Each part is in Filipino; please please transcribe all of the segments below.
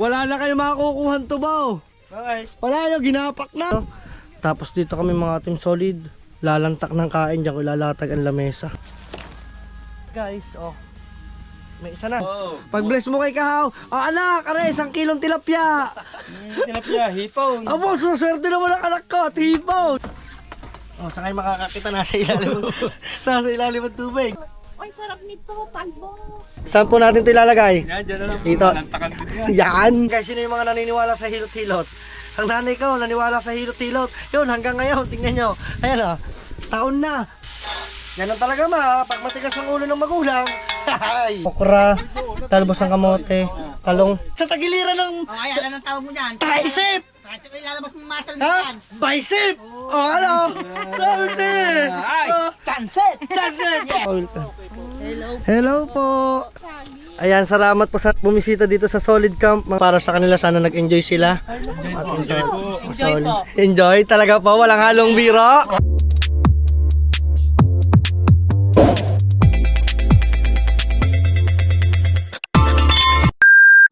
Wala na kayo makukuhan tubaw. Bakit? Wala yung ginapak na. Tapos dito kami mga team solid. Lalantak ng kain dyan ko ilalatag ang lamesa. Guys, oh. May isa na. Oh. Pag bless mo kay Kahaw. Anak, are, 1 kilong tilapia. Tilapia, hipon. Abo, suswerte naman ang anak ko. Tipaw. Oh, saan kayo makakakita? Nasa ilalim ng tubig. Ay, sarap nito, palbos. Saan po natin ito ilalagay? Yan, dyan na lang. Dito. Nantakan din yan. Yan! Guys, sino yung mga naniniwala sa hilot-hilot? Ang nanay ko, naniwala sa hilot-hilot. Yun, hanggang ngayon, tingnan nyo. Ayan o, taon na. Ganun talaga pag matigas ang ulo ng magulang. Okra, talbos ng kamote, talong. Sa tagiliran ng... Oh, ayan, anong tawag mo dyan? Tricep! Tricep, ilalabas mo muscle mo Ha? dyan. Bicep! Oh, ano? Sabi Ay, chanset! Chanset! Hello. Hello po! Ayan, salamat po sa bumisita dito sa Solid Camp. Para sa kanila, sana nag-enjoy sila. Enjoy po. Enjoy po. Enjoy talaga po, walang halong biro.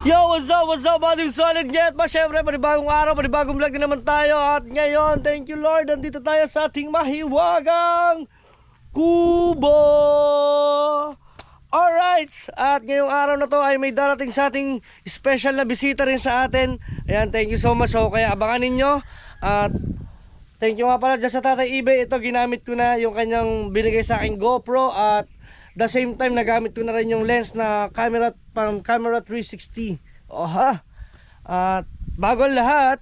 Yo, what's up, ating Solid Net ba? Syempre, panibagong araw, panibagong vlog din naman tayo. At ngayon, thank you Lord, nandito tayo sa ating mahiwagang kubo. Alright, at ngayong araw na to ay may darating sa ating special na bisita rin sa atin. Ayan, thank you so much. So, kaya abangan ninyo. At thank you nga pala dyan sa Tatay eBay. Ito, ginamit ko na yung kanyang binigay sa aking GoPro. At the same time, nagamit ko na rin yung lens na camera 360. Oha. At bago ang lahat,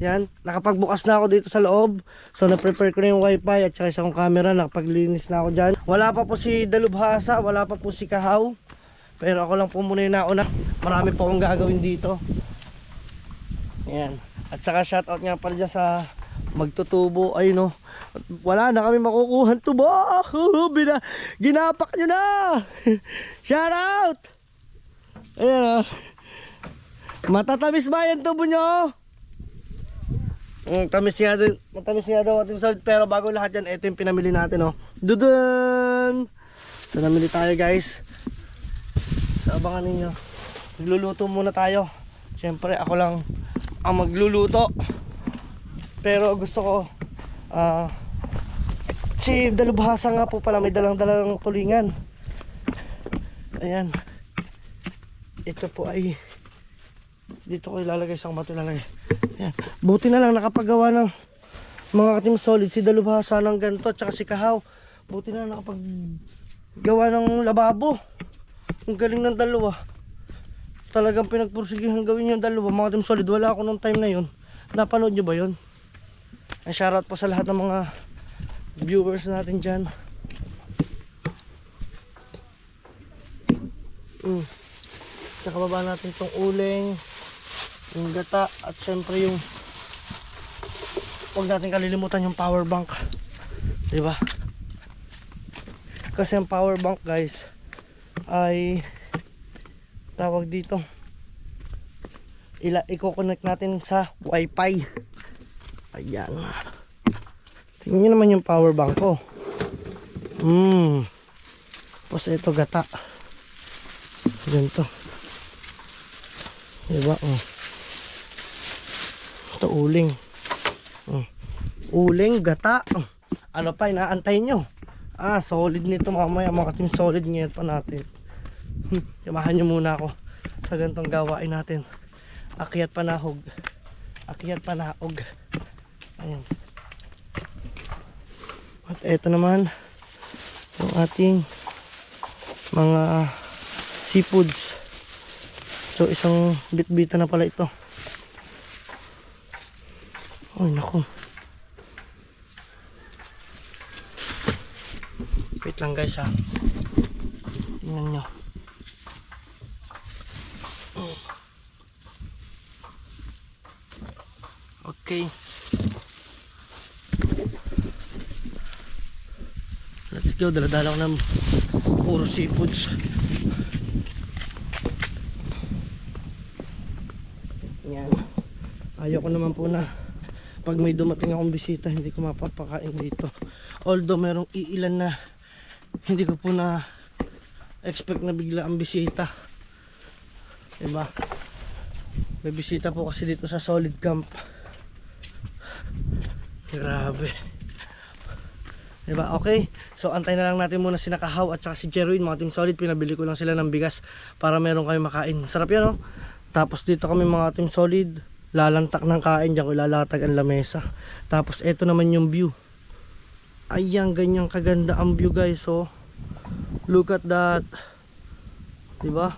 yan, nakapagbukas na ako dito sa loob. So na-prepare ko na yung wifi at saka isang camera. Nakapaglinis na ako dyan. Wala pa po si Dalubhasa, wala pa po si Kahaw. Pero ako lang po muna yung nauna. Marami po akong gagawin dito. Yan. At saka shoutout nga pala dyan sa magtutubo. Ayun o. Wala na kami makukuhan tubo. Ginapak nyo na. Shoutout. Ayan o. Matatamis ba yan tubo nyo? Matamis nga daw ating salt. Pero bago lahat yan, ito yung pinamili natin o. Dudun. So namili tayo guys. So abangan ninyo. Magluluto muna tayo. Siyempre ako lang ang magluluto. Pero gusto ko si Dalubhasa nga po pala may dalang tulingan. Ayan. Ito po ay dito ko ilalagay, isang bato ilalagay. Ayan. Buti na lang nakapagawa ng mga Team Solid si Dalubhasa ng ganito at saka si Kahaw. Buti na lang nakapaggawa ng lababo. Ang galing ng dalawa. Talagang pinagpursigihan gawin yung dalawa mga Team Solid. Wala ako nung time na yun. Napanood nyo ba yun? Ang shoutout po sa lahat ng mga viewers natin dyan. Tsaka baba natin itong uling, yung gata, at syempre yung huwag natin kalilimutan yung power bank, diba? Kasi yung power bank guys ay tawag dito, i-connect natin sa wifi. Ayan, tingnan nyo naman yung power bank ko. Tapos ito gata ganito, diba? Ito uling, uling, gata, ano pa inaantay nyo? Solid nito mamaya mga Team Solid. Ngayon pa natin samahan nyo muna ako sa ganitong gawain natin. Akyat panahog, akyat panahog. Ayan. At eto naman yung ating mga seafoods. So isang bit-bita na pala ito. Ay naku. Wait lang guys ha. Tingnan nyo. Okay. Let's go. Dala-dala ko ng puro seafoods. Yan. Ayoko naman po na pag may dumating akong bisita hindi ko mapapakain dito. Although merong iilan na hindi ko po na expect na bigla ang bisita, diba? May bisita po kasi dito sa Solid Camp. Grabe. Diba? Okay. So antay na lang natin muna si Nakahaw at saka si Jerwin, mga Team Solid. Pinabili ko lang sila ng bigas para meron kayo makain. Sarap yan, no? Tapos dito kami mga Team Solid, lalantak ng kain. Diyan ko ilalatag ang lamesa. Tapos eto naman yung view. Ayan, ganyang kaganda ang view, guys. So look at that. Diba?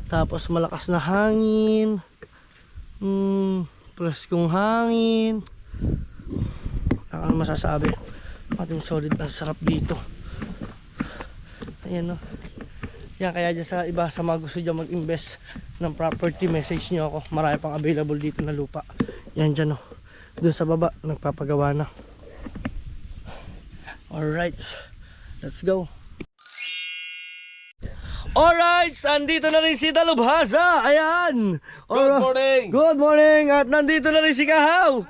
Tapos malakas na hangin. Preskong hangin. Ano masasabi? Ating Solid, ang sarap dito. Ayan, no. Yan, kaya dyan sa iba, sa mga gusto dyan mag-invest ng property, message nyo ako. Marami pang available dito na lupa. Yan dyan, no. Doon sa baba, nagpapagawa na. Alright, let's go. Alright, andito na rin si Dalubhasa. Ayan. Good morning! Good morning. At nandito na rin si Kahaw.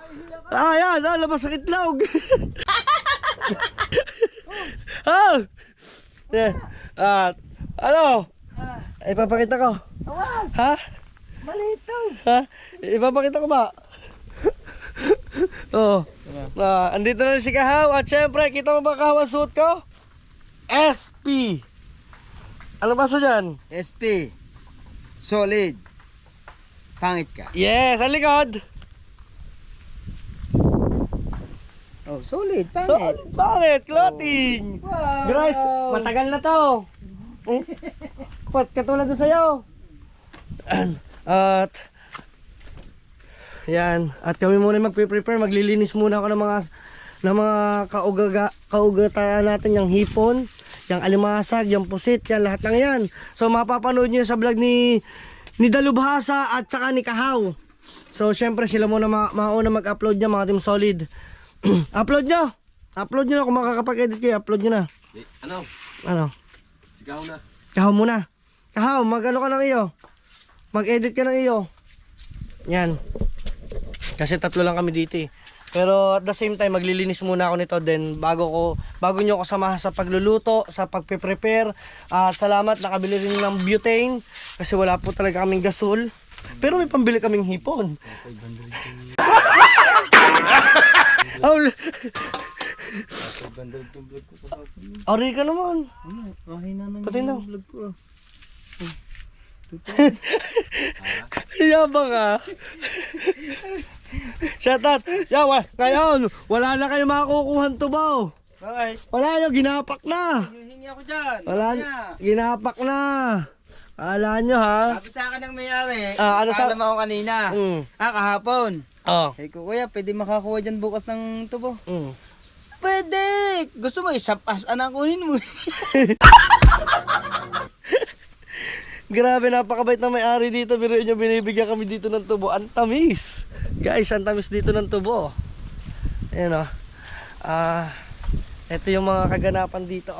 Ayan, labas sa itlog. Oh. Yeah. At ano? Ipapakita ko. Ha? Malito. Ha? Ipapakita ko ba? Oh. Andito na rin si Kahaw. At syempre, kita mo ba Kahaw ang suot ko? SP. Ano ba sa dyan? SP. Solid. Pangit ka. Yes, ang likod. Oh, solid. Pangit. Solid, bakit? Clothing. Wow. Guys, matagal na to. Katulad doon sa'yo. At yan. At kami muna magpe-prepare. Maglilinis muna ako ng mga kaugatan natin. Yung hipon, yung alimasag, yung pusit, yan lahat lang yan. So mapapanood nyo sa vlog ni Dalubhasa at saka ni Kahaw. So syempre sila muna mauna mag-upload niya, mga Team Solid. Upload nyo na kung makakapag-edit kayo. Upload nyo na. Ano? Sigaw na. Kahaw muna. Kahaw, mag-ano ka ng iyo. Mag-edit ka ng iyo. Yan. Kasi tatlo lang kami dito eh. Pero at the same time, maglilinis muna ako nito. Then bago nyo ako samahan sa pagluluto, sa pagpe-prepare. At salamat, nakabili rin ng butane. Kasi wala po talaga kaming gasol. Pero may pambili kaming hipon. Ari ka naman. Okay na naman Patay na. yung vlog ko. Yabang ka. Shout out. Ngayon, wala na kayo makukuhan tubaw. Bakit? Wala nyo, ginapak na. Hingi ako dyan. Wala, ginapak na. Kala nyo ha. Sabi sa akin ng may-ari. Ano sa... Alam ako kanina. Kahapon. Oh. Eh kuya, pwede makakuha dyan bukas ng tubo. Pwede! Gusto mo, isapas anak kunin mo. Grabe, napakabait na may-ari dito. Biruin nyo, binibigyan kami dito ng tubo. Ang tamis. Guys, ang tamis dito ng tubo. Ayan o. Ito yung mga kaganapan dito.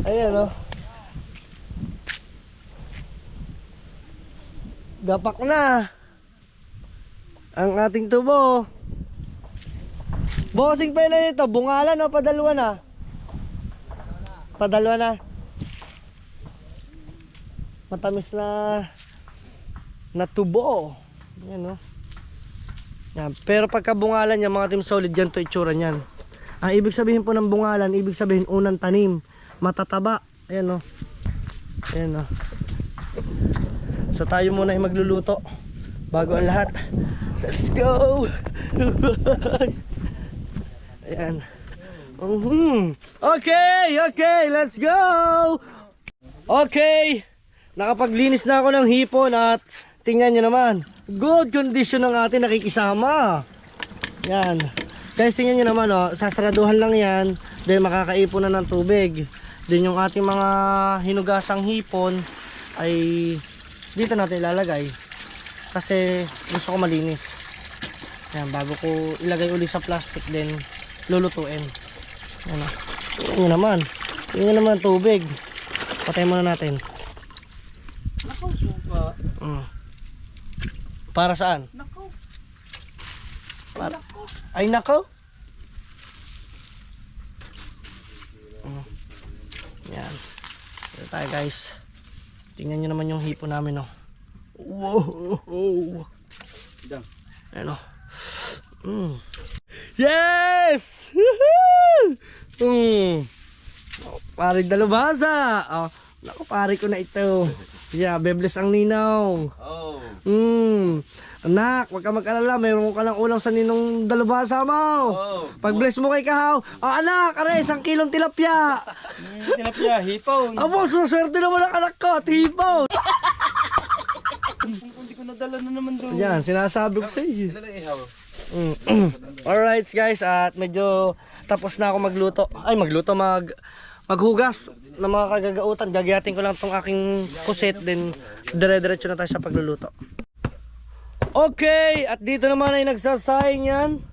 Ayan o. Gapak na ang ating tubo. Bossing pa na nito. Bungalan o padalwa na? Padalwa na. Matamis na tubo. Yan, no? Yan. Pero pagka bungalan niya, mga Team Solid, yan to itsura niyan. Ang ibig sabihin po ng bungalan, ibig sabihin unang tanim, matataba. Ayan, no? Ayan, no? So tayo muna ay magluluto bago ang lahat. Let's go. Ayan. Okay, let's go. Okay, nakapaglinis na ako ng hipon at tingnan nyo naman, good condition ng ating nakikisama. Yan guys, tingnan nyo naman, oh, sasaraduhan lang yan, then makakaipon na ng tubig. Then yung ating mga hinugasang hipon ay dito natin ilalagay kasi gusto ko malinis. Yan, bago ko ilagay uli sa plastic, then lulutuin. Ano? Tingnan naman. Tingnan naman ang tubig. Patay muna natin. Nako, suka. Para saan? Nako. Ay nako. Yan. Ito tayo guys. Ito Tingnan nyo naman yung hipon namin, oh. Wow! Dang. Ano? Yes! Woohoo! Pare dalubhasa. Oh, naku, pare ko na ito. Yeah, bebles ang ninaw. Oh. Anak, wag ka mag-alala, mayroon ka lang ulam sa ninong dalubhasa mo. Oh. Pag-bless mo kay Kahaw. Oh, anak, are, 1 kilong tilapia. Tilapia, hipaw. Abo, suswerte naman ang anak ko, tipo. Hindi ko nadala na naman doon. Yan, sinasabi ko sa iyo. Ilan ang ihaw? Alright guys, at medyo tapos na ako magluto. Ay, maghugas ng mga kagagautan. Gagayatin ko lang tong aking kusit, then dire-diretso na tayo sa pagluluto. Okay, at dito naman ay nagsasaing yan.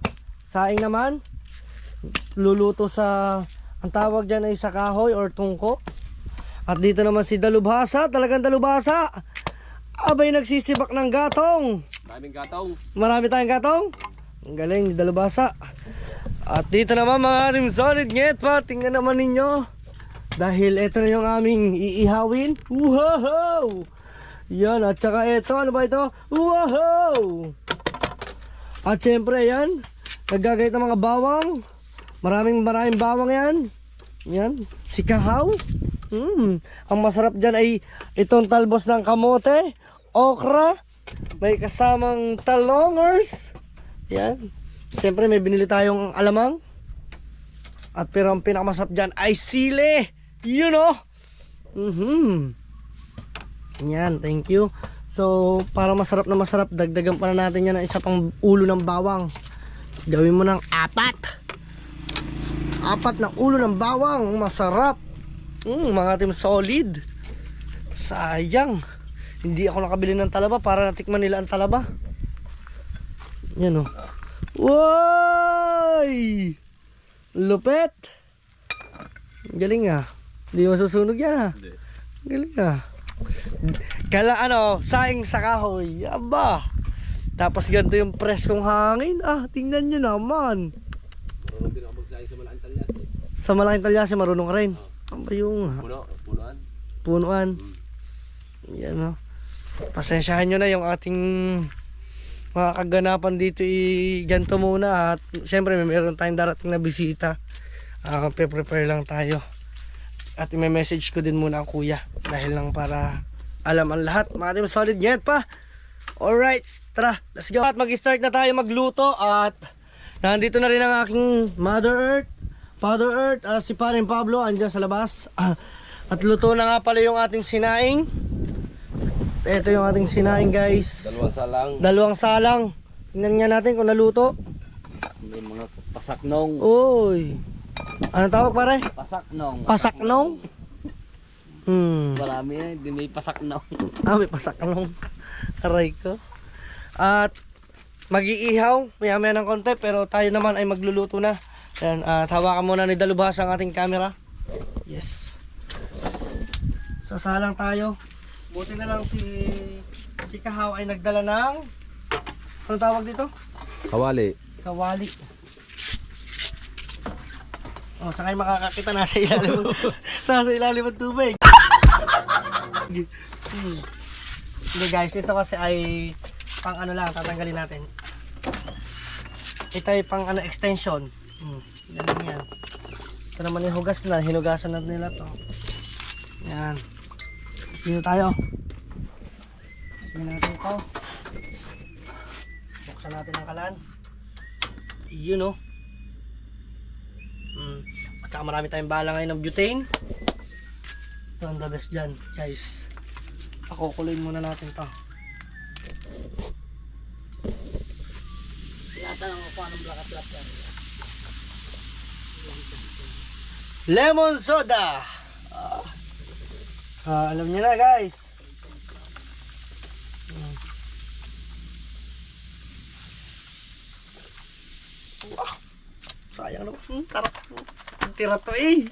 Saing naman. Luluto sa, ang tawag dyan ay sa kahoy or tungko. At dito naman si dalubhasa, talagang dalubhasa. Abay nagsisibak ng gatong. Maraming gatong. Marami tayong gatong. Ang galing, dalubhasa. At dito naman mga ating solid nget pa. Tingnan naman ninyo. Dahil ito na yung aming iihawin. Wow! Yan, at saka ito, ano ba ito? Wow! At syempre yan, naggagayat ng mga bawang. Maraming bawang yan. Yan, si Kahaw. Ang masarap dyan ay itong talbos ng kamote, okra, may kasamang talongers. Yan. Siyempre may binili tayong alamang. At pero ang pinakamasarap dyan ay sili. You know. Yan, thank you. So para masarap na masarap, dagdagan pa na natin yan ng isa pang ulo ng bawang. Gawin mo ng 4 na ulo ng bawang. Masarap. Mga team solid. Sayang, hindi ako nakabili ng talaba para natikman nila ang talaba. Yan, oh. Woy! Lupet. Galing ah. Hindi mo susunog yan ah. Galing ah. Kala saing sa kahoy. Aba. Tapos ganito yung preskong hangin. Ah, tingnan nyo naman. Marunong din ako magsaing sa malaking talyas. Sa malaking talyasi marunong ka rin. Ano ba yung Punuan. punuan? Yan o. Pasensyahan nyo na yung ating mga kaganapan dito, ganito muna. At siyempre meron tayong darating na bisita. Prepare lang tayo. At i-message ko din muna ang kuya. Dahil lang para alam ang lahat. Mga team solid net pa. Alright, tara, let's go. At mag-start na tayo magluto. At nandito na rin ang aking Mother Earth, Father Earth, si Paring Pablo andyan sa labas. At luto na nga pala yung ating sinaing. Ito yung ating sinaing guys. Dalawang salang. Tingnan nga natin kung naluto. May mga pasaknong. Uy. Ano tawag pare? Pasaknong. Pasaknong? Marami yan, hindi may pasaknong. May pasaknong. Aray ko. At mag-iihaw maya-maya ng konti, pero tayo naman ay magluluto na. Yan, hawakan muna ni dalubhasa ang ating camera. Yes. Sasalang tayo. Buti na lang si Kahaw ay nagdala ng, ano tawag dito? Kawali. Kawali. Oh, saka yung makakakita nasa ilalim. Nasa ilalim ng tubig. Hindi guys, ito kasi ay pang ano lang, tatanggalin natin. Ito ay pang extension. Ganun yan. Ito naman yung hugas na, hinugasan na nila to. Yan. Dito tayo. Tingnan natin ito. Buksan natin ang kalan. Yun, oh. At saka marami tayong bala ngayon ng butane. Ito ang the best dyan guys. Pakukuloyin muna natin to. Tinatanong ko kung anong black at black yan. Lemon soda. Alam niyo na guys. Wow. Sayang naman. Tarap. Tira to eh.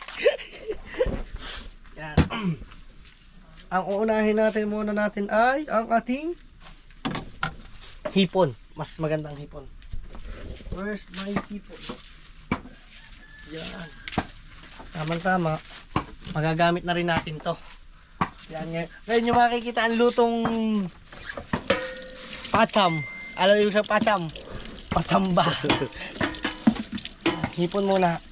Yan. Ang uunahin natin muna natin ay ang ating hipon. Mas magandang hipon. Where's my hipon? Yan. Tama-tama. Magagamit na rin natin to. Yan, ngayon yung makikita ang lutong pacham. Alam mo yung pacham? Pachamba. Hipon muna.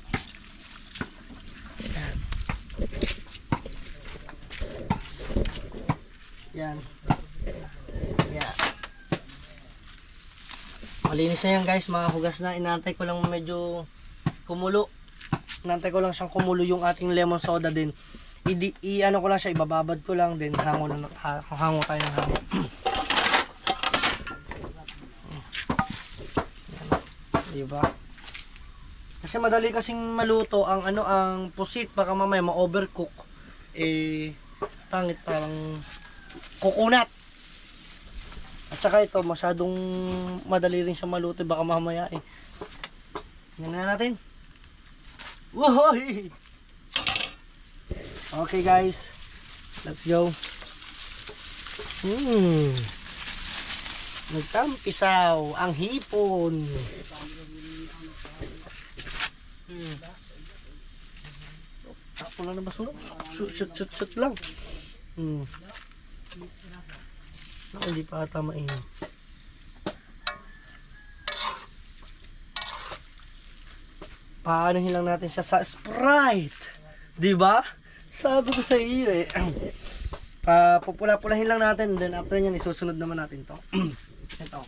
Yan. Yan. Malinis na yan guys, mahugas na. Inaantay ko lang medyo kumulo. Inaantay ko lang siyang kumulo yung ating lemon soda din. I-ano ko lang siya, ibababad ko lang din. Hango tayo ng hango. Diba? Kasi madali kasing maluto ang ang pusit, baka mamaya ma-overcook. Pangit parang coconut. At saka ito, masyadong madali rin siya maluto, baka mamaya Tingnan na natin. Wohoy! Okay guys, let's go. Nagtampisaw ang hipon. Tapo lang na basura. Shoot lang. Hindi pa ata mainit. Paanohin lang natin siya sa Sprite. Diba? Sabi ko sa iyo pupula-pulahin lang natin. Then after nyan, isusunod naman natin to. Ito.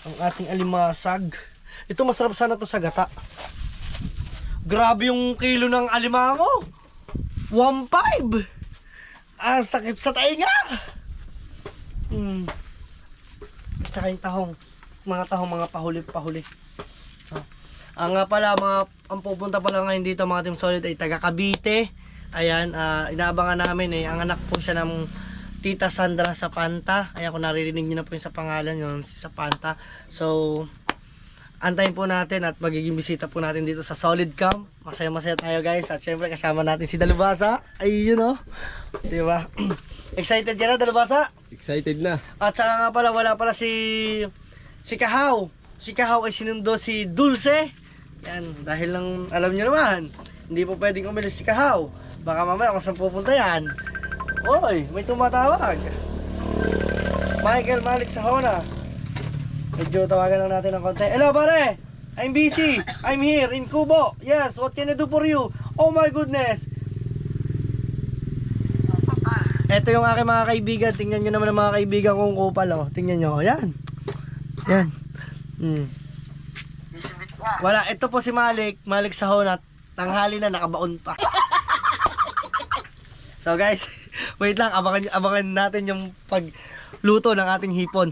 Ang ating alimasag. Ito masarap sana to sa gata. Grabe yung kilo ng alimango. 1.5. Ang sakit sa tainga. Tsaka yung tahong. Mga tahong, mga pahuli. Ang nga pala, ang pupunta pala ngayon dito mga Team Solid ay taga Cavite. Ayan, inaabangan namin ang anak po siya ng Tita Sandra Sapanta. Ayan, kung naririnig niyo na po yung sa pangalan yun, si Sapanta. So, antayin po natin at magiging bisita po natin dito sa Solid Camp. Masaya-masaya tayo guys. At syempre kasama natin si Dalubhasa. Ay, yun diba? Excited ka na, Dalubhasa? Excited na. At saka nga pala, wala pala si Kahaw. Si Kahaw ay sinundo si Dulce. Yan, dahil lang, alam niyo naman, hindi po pwedeng umilis si Kahaw. Baka mamaya kung saan pupunta yan. Oy, may tumatawag. Michael Malik Sahona. Medyo tawagan lang natin ng konti. Hello pare, I'm busy. I'm here in Kubo. Yes, what can I do for you? Oh my goodness. Ito yung aking mga kaibigan. Tingnan nyo naman ang mga kaibigan kong kupal. Tingnan nyo, yan. Yan. Wala, ito po si Malik Sahona. Tanghali na, nakabaon pa. So guys, wait lang, abangan natin yung pagluto ng ating hipon.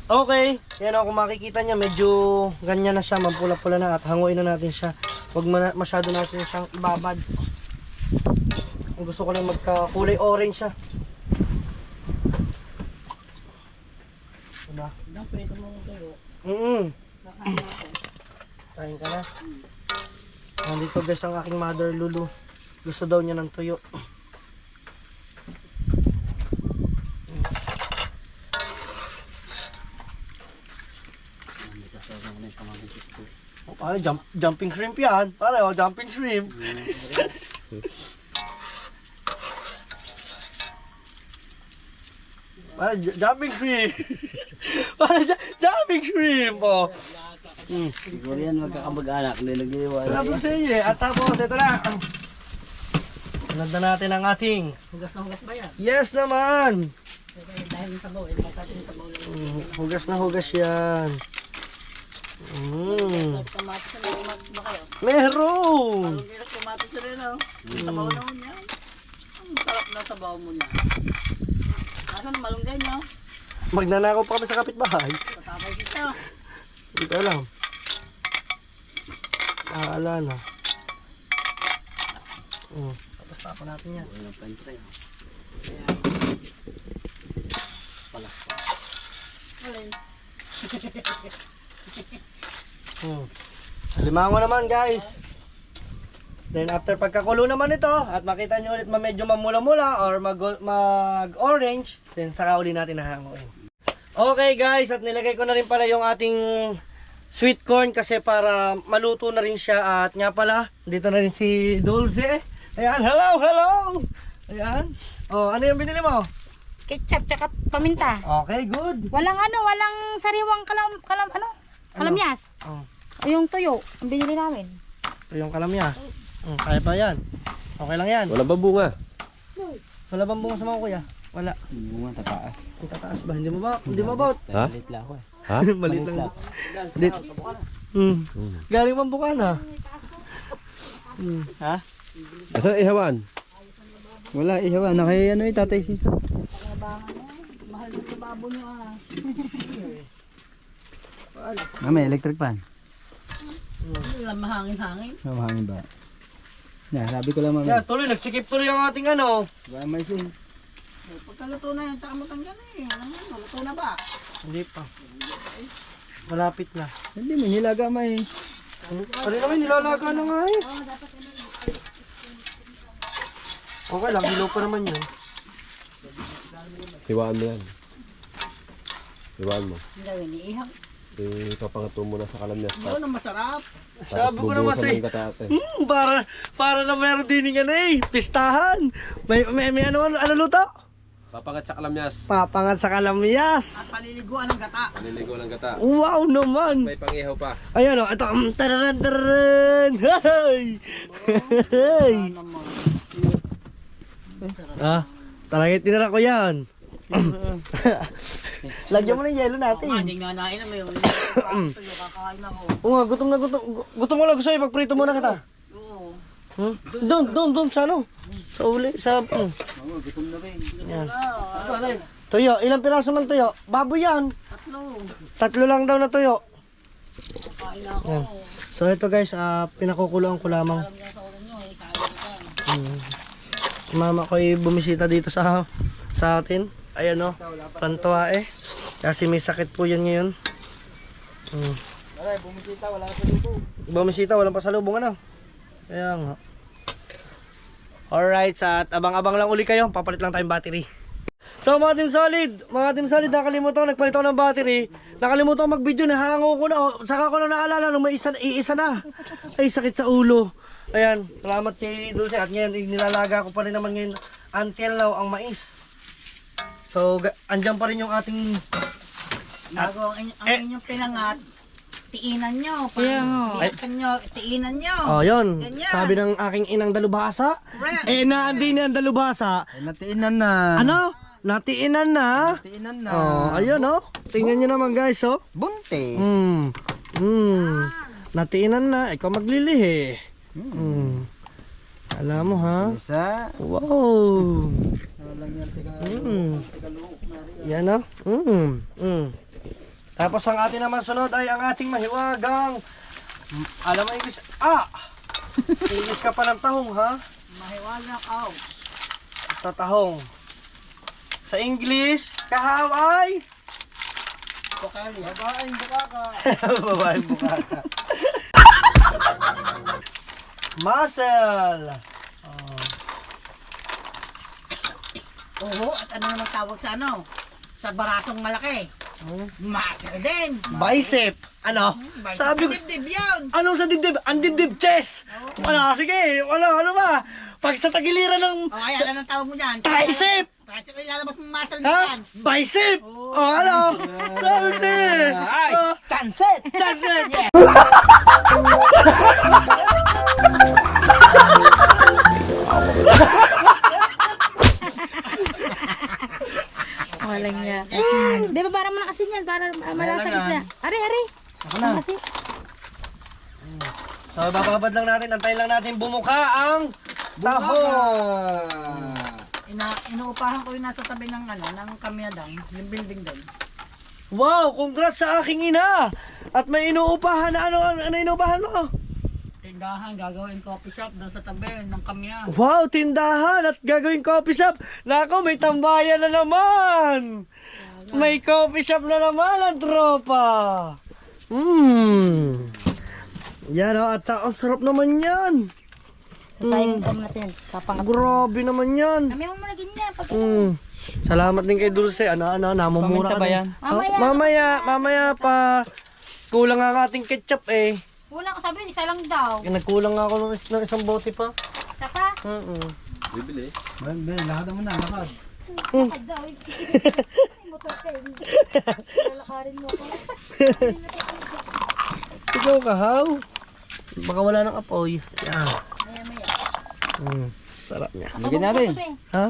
Okay, yan kung makikita niya, medyo ganyan na siya, mampula-pula na at hanguin na natin siya. Huwag masyado natin siyang ibabad. Gusto ko lang magka-kulay orange siya. Diba? Kain ka na. Nandito guys ang aking mother Lulu. Gusto daw niya ng tuyo. Pare, jumping shrimp yan. Pare, jumping shrimp. Pare, jumping shrimp. Pare, jumping shrimp. Siguro yan magkakamag-anak. Nilagay-iwan. Salamat sa inyo At tapos, ito na. Sunod na natin ang ating. Hugas na hugas ba yan? Yes naman. Dahil yung sabaw, masatin yung sabaw. Hugas na hugas yan. Kamatis na kamatis ba kayo? Meron. Parang kamatis na rin Yung sabaw naman yan. Ang sarap na sabaw mo niya. Nasaan malunggay niyo? Magnanakaw pa kami sa kapitbahay. Tatapay kita. Hindi ko alam. Ala na. Tapos tapo natin yan. Walang pentre. Palas pa. Alin? Limango naman guys. Then after pagkakulo naman ito at makita nyo ulit medyo mamula-mula or mag-orange, then saka uli natin nahanguin. Okay guys, at nilagay ko na rin pala yung ating sweet corn kasi para maluto na rin siya. At nga pala, dito na rin si Dulce. Ayan, hello! Ayan. Oh, ano yung binili mo? Ketchup tsaka paminta. Okay, good. Walang sariwang kalamyas. Oh, O yung tuyo, ang binili namin. ito yung kalamyas. Kaya pa yan. Okay lang yan. Wala ba bunga? Wala bang bunga sa mga kuya? Wala. Bunga tataas. Ang tataas ba? Hindi mo ba? Hindi mo ba? Ha? Malit lang ako eh. Ha? Malit lang. Galing pang Bukana. Ha? Asan ihawan? Wala, ihawa. Nakay ano eh, tatay siso. Mahal yung babo nyo May electric pan. Mahangin-hangin. Mahangin ba? Yeah, sabi ko lang mami. Yan, tuloy. Nagsikip tuloy ang ating ano. Ba may sin. Pagkaluto na yan, tsaka matanggal eh. Alam mo, maluto na ba? Hindi pa. Malapit na. Hindi mo nilaga may. Ano naman, nilalaga na nga eh. Okay lang, hilaw pa naman yun. Hiwaan mo yan. Hiwaan mo. Hindi daw iniihang. Ipapangato mo na sa kalamyas. Ano na masarap? Sabi ko naman bubuhusan sa'yo. ng gatate. Para na meron din nga na eh. Pistahan. May ano luto? Papangat sa kalamyas. Papangat sa kalamyas. Paliliguan ng gata. Paniligo ng gata. Wow naman. May pangihaw pa. Ayan o, ito. Tararan, tararan. Hey! Hey! Talaga tinira ko yan. Lagyan mo ng yelo natin. Hindi nga nain na may kakain ako. Oo nga, gutom na gutom. Gutom mo lang gusto yung pagprito muna kita. Oo. Doon, sa ano? Sa uli, sa... Gutom na rin. Yan. Tuyo, ilang piraso ng tuyo? Baboy yan. 3 lang daw na tuyo. Kain ako. Yan. So ito guys, pinakukuloan ko lamang. Alam niya sa ulo nyo eh, kain ka. Mama ko ay bumisita dito sa atin. Ayan o, pantuwa eh. Kasi may sakit po yan ngayon. Wala, bumisita, wala sa lupo. Bumisita, walang pasalubong ano. Kaya nga. Alright, at abang-abang lang uli kayo. Papalit lang tayong battery. So mga Team Solid, nakalimutan ko, nagpalit ako ng battery. Nakalimutan ko mag-video, nahango ko na. Saka ko na naalala nung may iisa na. Ay, sakit sa ulo. Ayan, salamat kay Dulce. At ngayon, nilalaga ko pa rin naman ngayon until now ang mais. So, andyan pa rin yung ating... Bago ang inyong pinangat, tiinan nyo. Ay. Tiinan nyo. Oh, yun. Ganyan. Sabi ng aking inang dalubhasa. Correct. Hindi na ang dalubhasa. Ay, natiinan na. Ano? Natiinan na. Natiinan na. Oh, ayun oh. Tingnan nyo naman guys oh. Buntis. Natiinan na. Ikaw maglilihi. Alam mo ha? Isa. Wow. Walang yan, tiga. Yan oh. Tapos ang ating naman sunod ay ang ating mahiwagang. Alam mo English? English ka pa ng tahong ha? Mahiwagang out. Tatahong. Sa English, kahaw ay Bukali. Babaeng bukaka. babaeng bukaka. Muscle. Oo, at ano naman tawag sa ano? Sa barasong malaki. Muscle din. Bicep. Ano? Sabi ko, Dibdib yun. anong sa dibdib? Ang dibdib chest. Ano, sige. Ano ba? Pag sa tagiliran ng O kaya, ano ang tawag mo dyan? tricep. Tricep, ilalabas mo muscle mo Ha? dyan. Bicep. Ano? Sabi ko eh. Ay, chanset. That's it. Yeah. Walang niya. Di ba parang malakasin yan? Para malakas na. Ari. Ako na. Kasi. So, bababad lang natin. Antayin lang natin bumuka ang tahong. Inuupahan ko yung nasa tabi ng ano, ng Kamyadang, yung building doon. Wow, congrats sa aking ina. At may inuupahan na ano inuupahan mo? Tindahan, gagawin coffee shop doon sa tabi ng Kamya. Wow, tindahan at gagawin coffee shop. Nako, may tambayan na naman. May coffee shop na naman ang tropa. Yan o, at ang sarap naman yan. Sayang ko natin, kapangat. Grabe naman yan. Kami mo malagin niya. Pag Salamat din kay Dulce. Namumura Paminta ka ba din. yan? Mamaya pa. Kulang ang ating ketchup eh. Kulang ko sabi, isa lang daw. Nagkulang nga ako ng isang bote pa. Isa pa? Bibili. Ben, lakad mo na, lakad. Lakad daw. Motor kayo. Lalakarin mo ako. Ikaw kahaw. Baka wala ng apoy. Yan. Maya-maya. Sarap niya. Lagyan natin. Ha?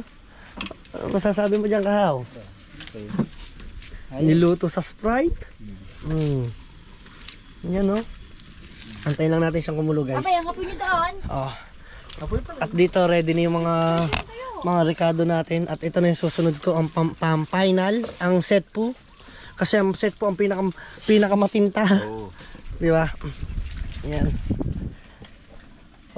Ano masasabi mo dyan kahaw? Niluto sa Sprite? Yan no? Antayin lang natin siyang kumulo guys. Abay, ang apoy nyo doon. Oh. At dito ready na yung mga rekado natin. At ito na yung susunod ko, ang final, ang set po. Kasi ang set po ang pinakamatinta. Oo. Di ba? Yan.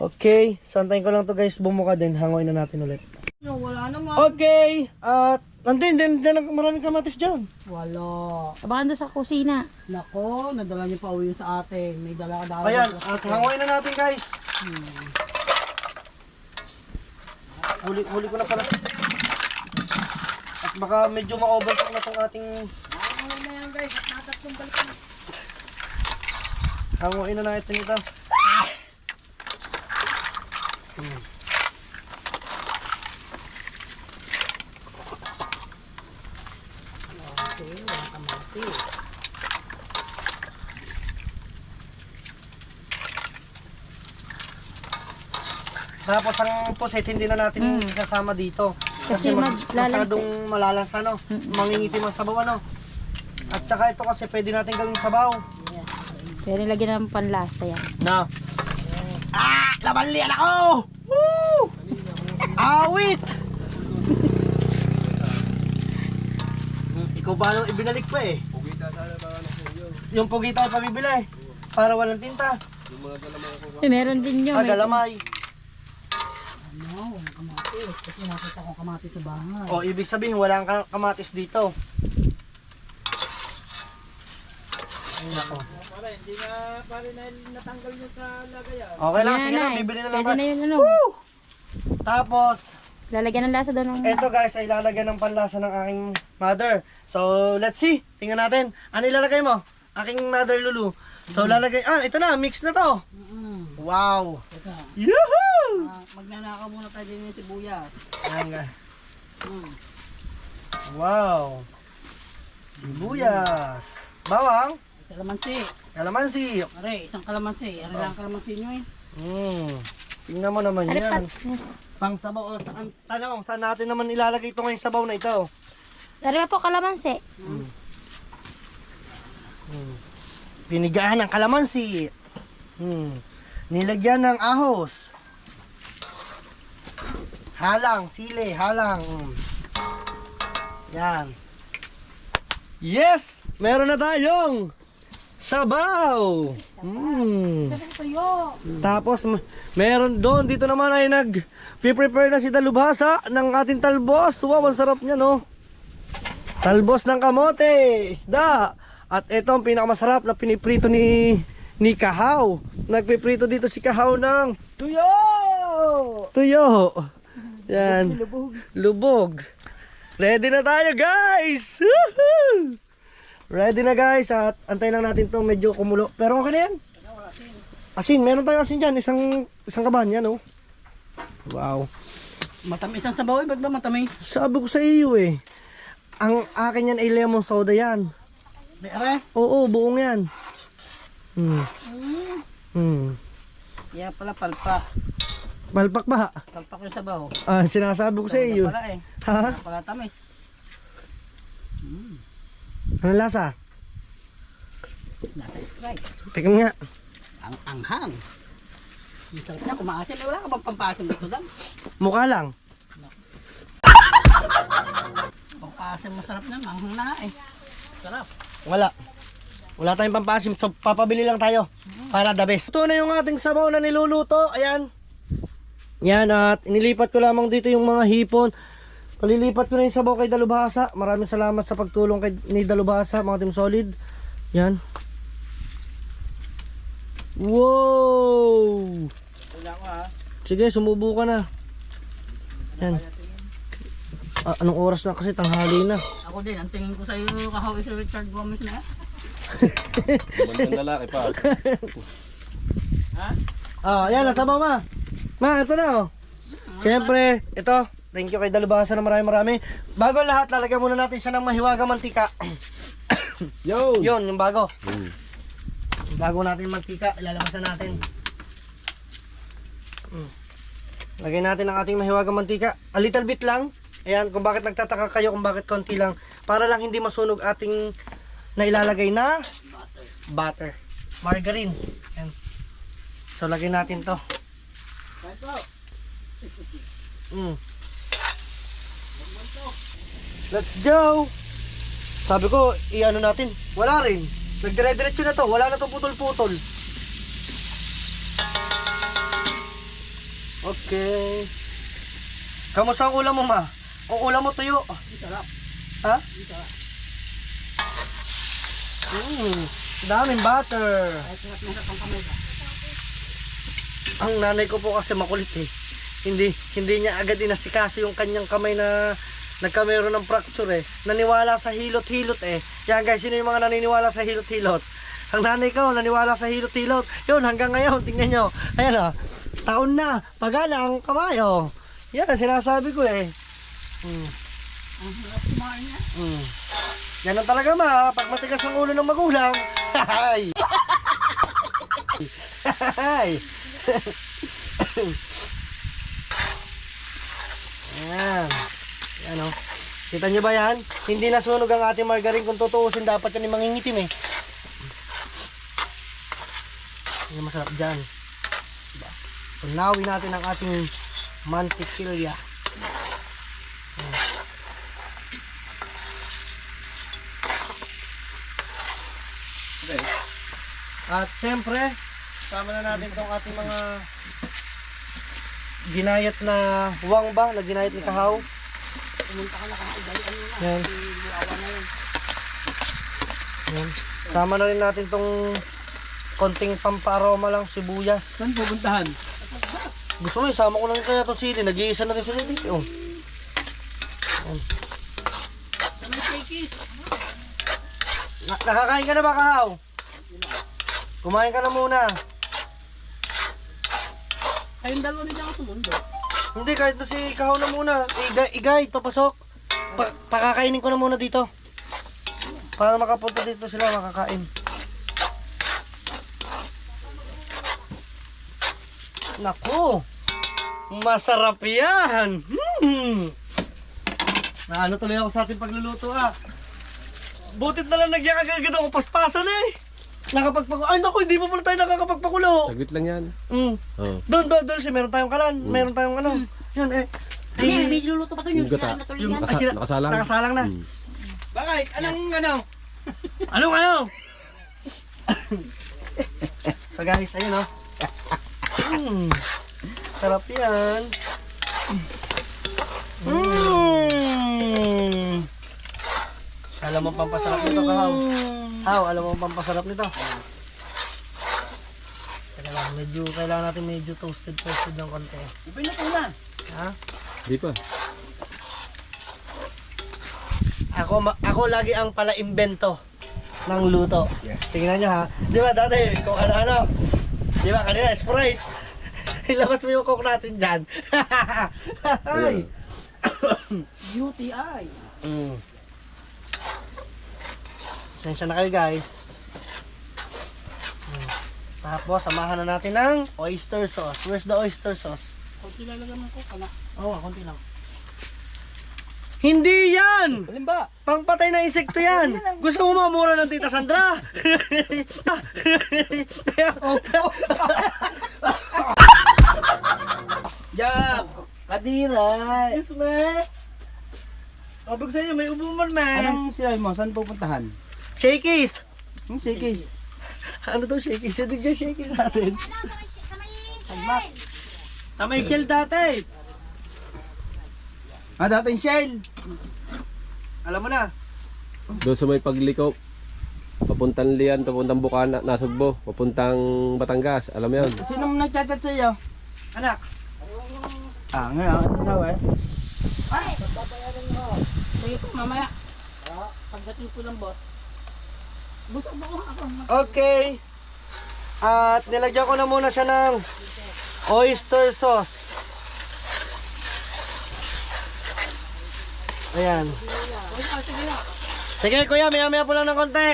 Okay, so antayin ko lang to guys, bumuka din, hangoin na natin ulit. Wala naman. Okay, at andin, dyan maraming kamatis dyan. Wala. Abangan doon sa kusina. Nako, nadala niyo pa uwi sa atin. May dala ka daw. Ayan, at hangoin na natin guys. Huli ko na pala. At baka medyo ma-overcook na tong ating Ano na yan guys, at natatlong balik na. hangoin na natin ito. Tapos ang pusit hindi na natin isasama dito. Kasi masyadong malalasa no. Mangingitim ang sabaw ano. At saka ito kasi pwede natin gawing sabaw. Pero nilagyan ng panlasa yan. Na. Labanlian ako! Woo! Awit! Ikaw ba nung ibinalik pa eh? Pugita sana ba ano sa inyo? Yung pugita ang pabibili. Para walang tinta. Yung mga galamang ako. Meron din yun. Galamay. Ano, kamatis. Kasi nakita ko kamatis sa bahay. O, ibig sabihin, walang kamatis dito. Ay, nako. Hindi nga pare na natanggal niyo sa lagayan. Okay lang, Yan sige na lang, eh. bibili na lang. Pwede na yun ano. Tapos, Lalagyan ng lasa doon ng... eto guys, ay ilalagyan ng panlasa ng aking mother. So, let's see. Tingnan natin. Ano ilalagay mo? Aking mother Lulu. So, lalagay... ito na, mix na to. Wow. Teka, Yahoo! magnanakaw muna tayo din yung sibuyas. Ayan nga. Wow. Sibuyas. Bawang. Kalamansi. Kalamansi. Are, isang kalamansi. Are lang kalamansi nyo eh. Tingnan mo naman yan. Alipat. Pang sabaw. Saan, tanong, saan natin naman ilalagay ito ngayong sabaw na ito? Dari po kalamansi. Pinigaan ng kalamansi. Nilagyan ng ahos. Halang, sili, halang. Yan. Yes! Meron na tayong sabaw. Tapos meron doon, dito naman ay nag-prepare na si Dalubhasa ng ating talbos. Wow, ang sarap niya no. Talbos ng kamote, isda. At ito ang pinakamasarap na piniprito ni Kahaw. Nagpiprito dito si Kahaw ng tuyo. Tuyo. Yan. Lubog. Ready na tayo guys. Woohoo! Ready na guys. At antayin lang natin to medyo kumulo. Pero okay na yan. Asin. Meron tayong asin dyan. Isang kaban yan oh. Wow. Matamis ang sabaw eh. Ba't ba matamis? Sabi ko sa iyo eh. Ang akin yan ay lemon soda yan. Are? Oo, buong yan. Kaya pala palpak. Palpak ba? Palpak yung sabaw. Sinasabi ko sa iyo. Pala eh. Ha? Pala tamis. Ano lasa? Nasa Sprite. Tingnan nga. Ang anghang. Ang sarap niya, kumaasin. Eh, wala ka bang pampasim dito dan? Mukha lang. Pampasim masarap na. Manghang na nga eh. Sarap. Wala. Wala tayong pampasim. So, papabili lang tayo. Para the best. Ito na yung ating sabaw na niluluto. Ayan. Yan. At inilipat ko lamang dito yung mga hipon. Palilipat ko na yung sabaw kay Dalubhasa. Maraming salamat sa pagtulong ni Dalubhasa, mga Team Solid. Yan. Wow! Wala ko ha. Sige, sumubo ka na. Yan. Anong oras na kasi? Tanghali na. Ako din, ang tingin ko sa iyo kahaw si Richard Gomez na. Magandang lalaki pa. Ha? Yan, nasabaw ma. Ma, ito na oh. Siyempre, ito, thank you kay Dalubhasa na marami. Bago ang lahat, lalagyan muna natin siya ng mahiwagang mantika. Yo! Yun, yung bago. Bago natin mantika, ilalamasan natin. Lagay natin ang ating mahiwagang mantika. A little bit lang. Ayan, kung bakit nagtataka kayo, kung bakit konti lang. Para lang hindi masunog ating nailalagay na butter. Margarine. Ayan. So, lagay natin to. Let's go! Sabi ko, i-ano natin. Wala rin. Nagdire-diretso na to. Wala na to putol-putol. Okay. Kamusta ang ulam mo, ma? Ang ulam mo tuyo. Sarap. Ha? Daming butter. Ang nanay ko po kasi makulit eh. Hindi niya agad inasikaso yung kanyang kamay na nagkameron ng fracture eh. Naniwala sa hilot-hilot eh. Yan guys, sino yung mga naniniwala sa hilot-hilot? Ang nanay ko naniwala sa hilot-hilot. Yun, hanggang ngayon, tingnan nyo. Ayan o. Taon na, pagana ang kamay o. Yan, sinasabi ko eh. Yan ang talaga ma, pag matigas ang ulo ng magulang. Hay! Hay! Ayan. Ayan o. Kita nyo ba yan? Hindi nasunog ang ating margarine. Kung tutuusin, dapat yan yung mangingitim eh. Yan masarap dyan. Diba? Tunawin natin ang ating mantikilya. Okay. At syempre, sama na natin tong ating mga ginayat na wangba, na ginayat ni Kahaw. Yan. Yan. Sama na rin natin tong konting pampaaroma lang, sibuyas. Saan pupuntahan? Gusto mo, isama ko lang kaya itong sili. Nag-iisa na rin sila dito. Oh. Nakakain ka na ba, Kahaw? Kumain ka na muna. Kayong dalawa na dyan sumundo. Hindi, kahit na si Kahaw na muna. Igay, papasok. Pakakainin ko na muna dito. Para makapunta dito sila, makakain. Naku! Masarap yan! Naano tuloy ako sa ating pagluluto ah. Butit na lang nagyan agad ako paspasan eh. Nakapagpakulo. Ay naku, hindi pa pala tayo nakakapagpakulo. Saglit lang yan. Oh. Doon, meron tayong kalan. Meron tayong ano. Yun eh. Ano, may luluto pa to yung Yung gata. na tulingan. Nakasalang. Nakasalang na. Bakit? Anong ano? Anong ano? So guys, ayun oh. Sarap yan. Alam mo pampasarap nito, Kahaw? Haw, alam mo pampasarap nito? Teka lang, kailangan natin medyo toasted ng konti. Pinuto na. Ha? Di pa. Ako lagi ang pala-imbento ng luto. Tingnan nyo ha. Di ba dati, kung ano-ano. Di ba kanina, Sprite. Ilabas mo yung coke natin dyan. Ay. UTI. Sensya na kayo guys. Tapos, samahan na natin ng oyster sauce. Where's the oyster sauce? Kunti lalagyan mo ko kana. Oo, konti lang. Hindi yan! Alin ba? Pangpatay na insekto yan! Gusto mo mamura ng Tita Sandra? Jab! Kadiray! Yes, me! Abag sa'yo, may ubuman, me! Anong sinabi mo? Saan pupuntahan? Shakies! Sige. Ano daw shakies? Hindi dyan shakies natin. Sa may shell dati! Dating Shell. Alam mo na. Doon sa may pagliko. Papuntang Lian, papuntang Bukana, Nasugbo, papuntang Batangas. Alam mo yan. Sino mo nagchat-chat sa'yo? Anak. Ngayon. Ano eh? Sige po, mamaya. Pagdating ko lang, boss. Busog ako ako. Okay. At nilagyan ko na muna siya ng oyster sauce. Ayan. Sige kuya, maya po lang ng konti.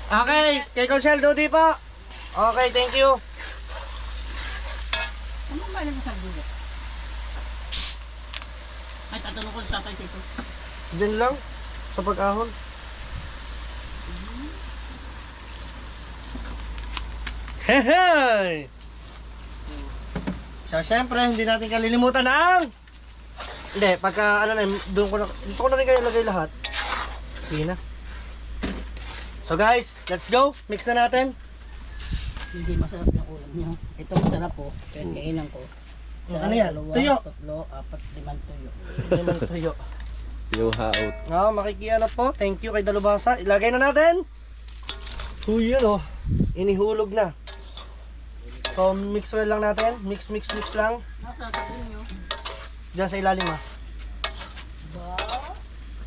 Okay, kay Consel Dodi po. Okay, thank you. Ano ba yung sa dulo? Ay, tatanong ko sa tatay Sisi. Diyan lang, sa pag-ahon. Hehe! So, syempre, hindi natin kalilimutan ang... Hindi, pagka, ano na, doon ko na rin kayo lagay lahat. Sige na. So guys, let's go. Mix na natin. Hindi masarap yung ulam niyo. Ito masarap po. Kaya kainan ko. Ano yan? Dalawa, Tuyo. tatlo, apat, limang tuyo. Limang tuyo. Yung haot. Makikiano po. Thank you kay Dalubhasa. Ilagay na natin. Yun oh. Inihulog na. So, mix well lang natin. Mix lang. Nasa tabi niyo. Diyan sa ilalim ah.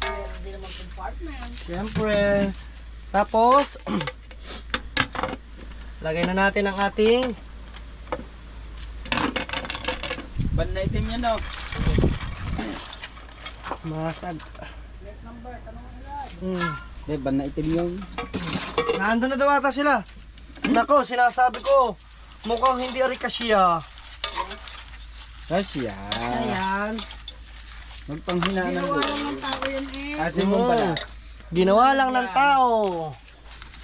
Meron din naman compartment. Siyempre. Tapos, lagay na natin ang ating Ban na itim yan, oh. masag. Hindi, ban na itim yun. Nandun na daw ata sila. Nako, sinasabi ko, mukhang hindi arikasya. Rasya. Ayan. Magpanghinaan ng Ginawa buhay. lang ng tao yan eh. Asin mo pala. Ginawa lang ng tao.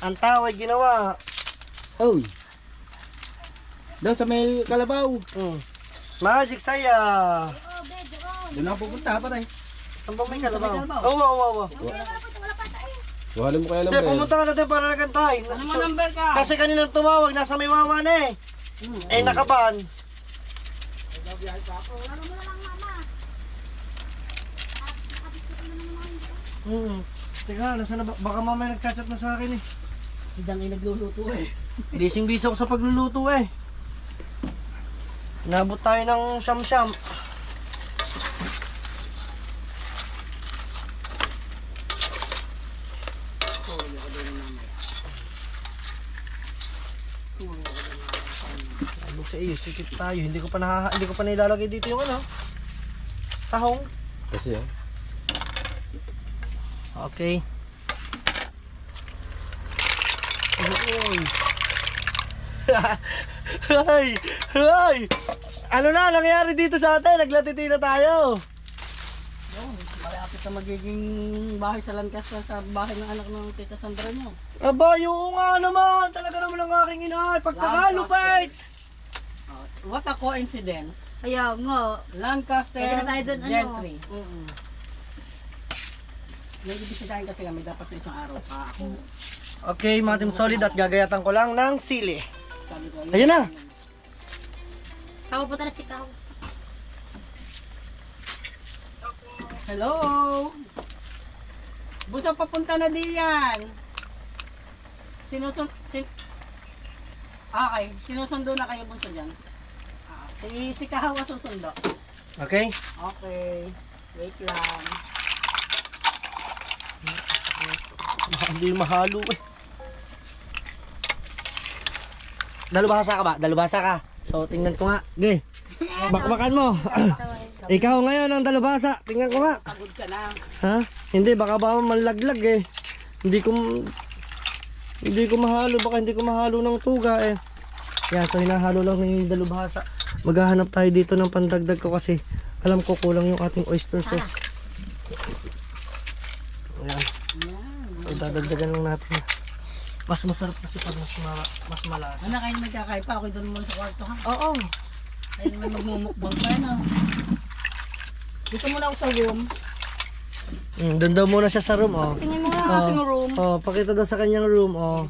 Ang tao ay ginawa. Oy. Doon sa may kalabaw. Magic saya. Doon ako pupunta pa tayo. Ang bang may kalabaw? Oo. Buhalin mo kaya Hindi, number. pumunta ka natin para nagantay. Ano mo number ka? Kasi kanina tumawag, nasa may wawa na eh. Eh, nakaban. Teka, nasa na ba? Baka mamaya nagchat-chat na sa akin eh. Si Dang ay nagluluto eh. Bising-bising ako sa pagluluto eh. Nabot tayo ng siyam-siyam. Abog sa iyo, sikip tayo. Hindi ko pa nilalagay dito yung ano. Tahong. Kasi ah. Okay. Ay! Ay! Ano na nangyari dito sa atin? Naglatiti na tayo. Malapit na magiging bahay sa Lancaster sa bahay ng anak ng tita Sandra niyo. Aba, yung nga naman. Talaga naman ang aking inay. Pagkakalupit. What a coincidence. Ayaw nga. Lancaster Pwede na tayo dun, ano? Gentry. May ibisitahin kasi kami dapat sa isang araw pa ako. Okay, mga team solid at gagayatan ko lang ng sili. Sabi ko, Ayun na. Kapo po na si Kao. hello! Busang papunta na diyan. Okay, sinusundo na kayo bunso dyan. Si Kahawa susundo. Okay? Okay, wait lang. Hindi mahalo eh. Dalubhasa ka ba? Dalubhasa ka. So, tingnan ko nga. Ge. Bakbakan mo. Ikaw ngayon ang dalubhasa. Tingnan ko nga. Pagod ka na. Ha? Hindi, baka ba malaglag eh. Hindi ko mahalo. Baka hindi ko mahalo ng tuga eh. Yan, so hinahalo lang ni dalubhasa. Maghahanap tayo dito ng pandagdag ko kasi alam ko kulang yung ating oyster sauce. Ayan. So, dadagdagan lang natin. Mas masarap kasi pag mas malasa. Ano kayo magkakaipa? Ako doon muna sa kwarto ha. Oo. Kayo naman magmumukbang pa yan ha. Dito muna ako sa room. Doon daw muna siya sa room, oh. Tingin mo na ang ating room. Oh, pakita daw sa kanyang room, oh.